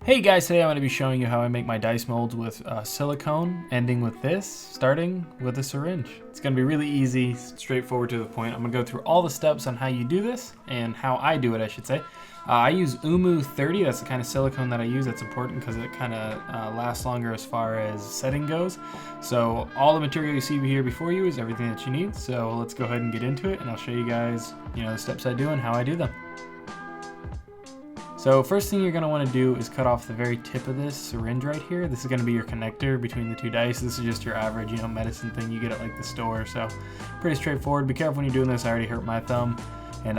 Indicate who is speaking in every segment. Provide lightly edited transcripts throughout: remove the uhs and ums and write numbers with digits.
Speaker 1: Hey guys, today I'm going to be showing you how I make my dice molds with silicone, ending with this, starting with a syringe. It's going to be really easy, straightforward to the point. I'm going to go through all the steps on how you do this, and how I do it, I should say. I use Oomoo 30, that's the kind of silicone that I use. That's important because it kind of lasts longer as far as setting goes. So all the material you see here before you is everything that you need. So let's go ahead and get into it, and I'll show you guys, the steps I do and how I do them. So first thing you're going to want to do is cut off the very tip of this syringe right here. This is going to be your connector between the two dice. This is just your average, medicine thing you get at like the store. So pretty straightforward. Be careful when you're doing this. I already hurt my thumb, and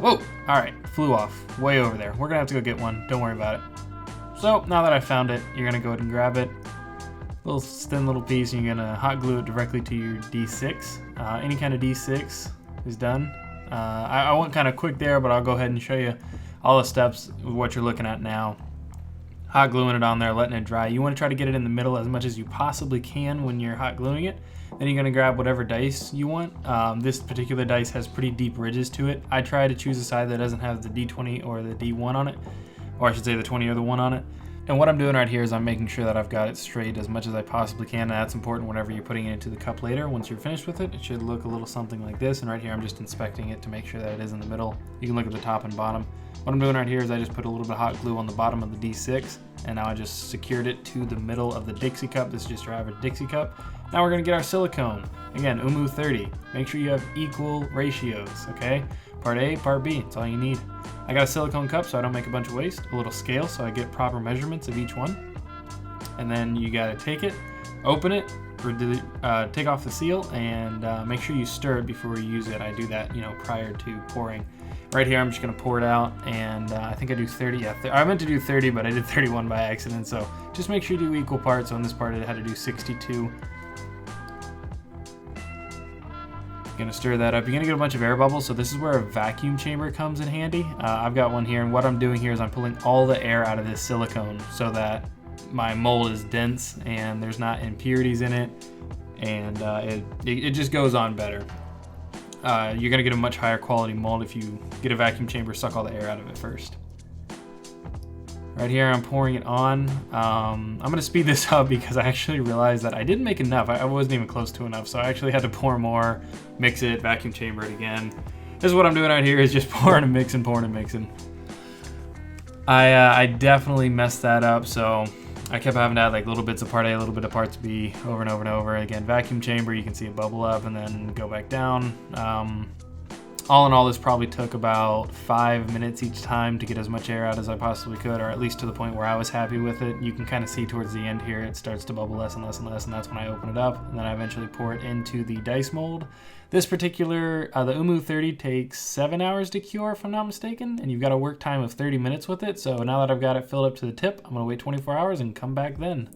Speaker 1: whoa! All right, flew off way over there. We're gonna have to go get one. Don't worry about it. So now that I found it, you're gonna go ahead and grab it. Little thin little piece, and you're gonna hot glue it directly to your D6. Any kind of D6 is done. I went kind of quick there, but I'll go ahead and show you all the steps of what you're looking at now. Hot gluing it on there, letting it dry. You want to try to get it in the middle as much as you possibly can when you're hot gluing it. Then you're going to grab whatever dice you want. This particular dice has pretty deep ridges to it. I try to choose a side that doesn't have the D20 or the D1 on it, or I should say the 20 or the 1 on it. And what I'm doing right here is I'm making sure that I've got it straight as much as I possibly can, and that's important whenever you're putting it into the cup later. Once you're finished with it, it should look a little something like this, and right here I'm just inspecting it to make sure that it is in the middle. You can look at the top and bottom. What I'm doing right here is I just put a little bit of hot glue on the bottom of the D6, and now I just secured it to the middle of the Dixie cup. This is just your average Dixie cup. Now we're gonna get our silicone. Again, Oomoo 30. Make sure you have equal ratios, okay? Part A, part B, that's all you need. I got a silicone cup so I don't make a bunch of waste, a little scale so I get proper measurements of each one. And then you gotta take it, open it, take off the seal, and make sure you stir it before you use it. I do that, prior to pouring. Right here, I'm just gonna pour it out, and I think I do 30. Yeah, I meant to do 30, but I did 31 by accident. So just make sure you do equal parts. So in this part, I had to do 62. Gonna stir that up. You're gonna get a bunch of air bubbles. So this is where a vacuum chamber comes in handy. I've got one here, and what I'm doing here is I'm pulling all the air out of this silicone so that my mold is dense and there's not impurities in it, and it just goes on better. You're gonna get a much higher quality mold if you get a vacuum chamber, suck all the air out of it first. Right here, I'm pouring it on. I'm gonna speed this up because I actually realized that I didn't make enough. I wasn't even close to enough, so I actually had to pour more, mix it, vacuum chamber it again. This is what I'm doing right here, is just pouring and mixing, pouring and mixing. I definitely messed that up, so I kept having to add like little bits of part A, a little bit of parts B, over and over and over. Again, vacuum chamber, you can see it bubble up and then go back down. All in all, this probably took about 5 minutes each time to get as much air out as I possibly could, or at least to the point where I was happy with it. You can kind of see towards the end here, it starts to bubble less and less and less, and that's when I open it up, and then I eventually pour it into the dice mold. This particular, the Oomoo 30 takes 7 hours to cure, if I'm not mistaken, and you've got a work time of 30 minutes with it. So now that I've got it filled up to the tip, I'm gonna wait 24 hours and come back then.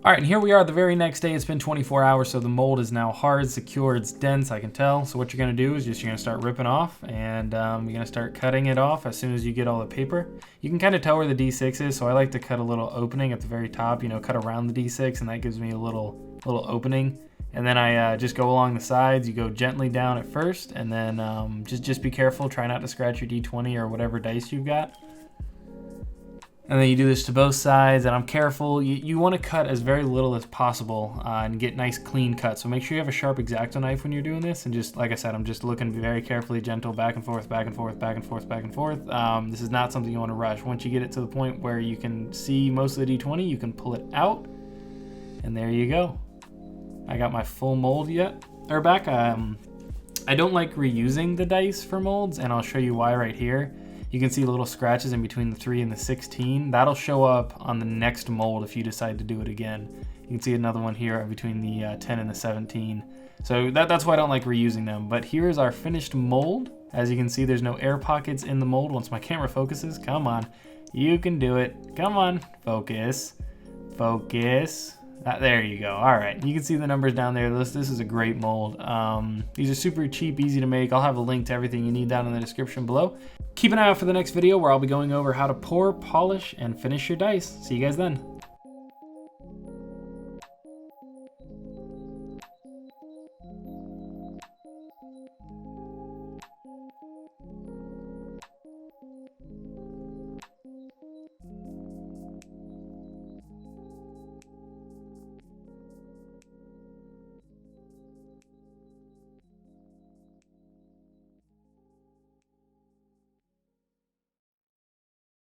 Speaker 1: All right, and here we are the very next day. It's been 24 hours, so the mold is now hard, secure, it's dense, I can tell. So what you're gonna do is you're gonna start ripping off, and you're gonna start cutting it off as soon as you get all the paper. You can kind of tell where the D6 is, so I like to cut a little opening at the very top, cut around the D6, and that gives me a little opening. And then I just go along the sides. You go gently down at first, and then just be careful. Try not to scratch your D20 or whatever dice you've got. And then you do this to both sides, and I'm careful. You want to cut as very little as possible and get nice clean cuts. So make sure you have a sharp X-Acto knife when you're doing this, and just like I said, I'm just looking very carefully, gentle, back and forth, back and forth, back and forth, back and forth. This is not something you want to rush. Once you get it to the point where you can see most of the D20, you can pull it out, and there you go. I got my full mold back. I don't like reusing the dice for molds, and I'll show you why right here. You can see little scratches in between the 3 and the 16. That'll show up on the next mold if you decide to do it again. You can see another one here between the 10 and the 17. So that's why I don't like reusing them. But here's our finished mold. As you can see, there's no air pockets in the mold. Once my camera focuses, come on, you can do it. Come on, focus, focus. There you go. All right, you can see the numbers down there. This is a great mold. These are super cheap, easy to make. I'll have a link to everything you need down in the description below. Keep an eye out for the next video where I'll be going over how to pour, polish, and finish your dice. See you guys then.